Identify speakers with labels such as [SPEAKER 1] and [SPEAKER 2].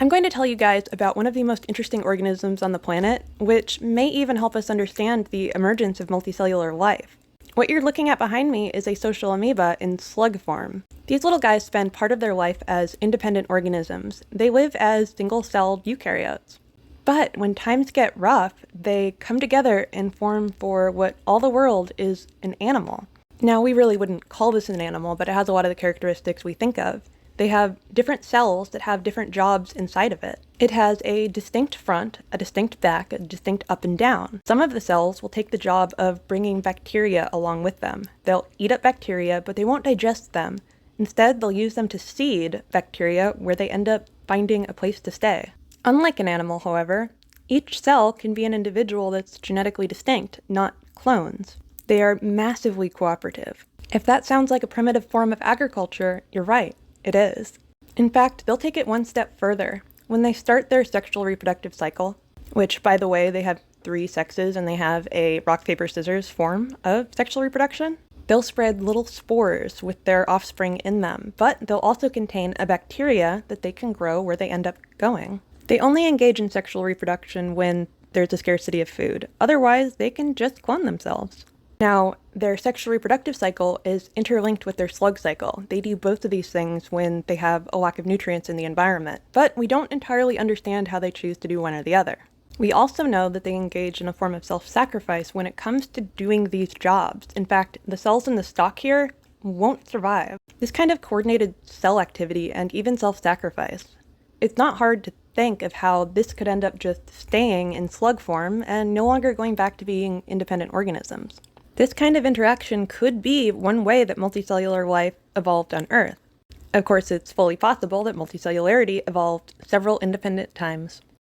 [SPEAKER 1] I'm going to tell you guys about one of the most interesting organisms on the planet, which may even help us understand the emergence of multicellular life. What you're looking at behind me is a social amoeba in slug form. These little guys spend part of their life as independent organisms. They live as single-celled eukaryotes. But when times get rough, they come together and form for what all the world is an animal. Now, we really wouldn't call this an animal, but it has a lot of the characteristics we think of. They have different cells that have different jobs inside of it. It has a distinct front, a distinct back, a distinct up and down. Some of the cells will take the job of bringing bacteria along with them. They'll eat up bacteria, but they won't digest them. Instead, they'll use them to seed bacteria where they end up finding a place to stay. Unlike an animal, however, each cell can be an individual that's genetically distinct, not clones. They are massively cooperative. If that sounds like a primitive form of agriculture, you're right. It is. In fact, they'll take it one step further. When they start their sexual reproductive cycle, which, by the way, they have 3 sexes and they have a rock, paper, scissors form of sexual reproduction, they'll spread little spores with their offspring in them, but they'll also contain a bacteria that they can grow where they end up going. They only engage in sexual reproduction when there's a scarcity of food. Otherwise, they can just clone themselves. Now, their sexual reproductive cycle is interlinked with their slug cycle. They do both of these things when they have a lack of nutrients in the environment, but we don't entirely understand how they choose to do one or the other. We also know that they engage in a form of self-sacrifice when it comes to doing these jobs. In fact, the cells in the stalk here won't survive. This kind of coordinated cell activity and even self-sacrifice, it's not hard to think of how this could end up just staying in slug form and no longer going back to being independent organisms. This kind of interaction could be one way that multicellular life evolved on Earth. Of course, it's fully possible that multicellularity evolved several independent times.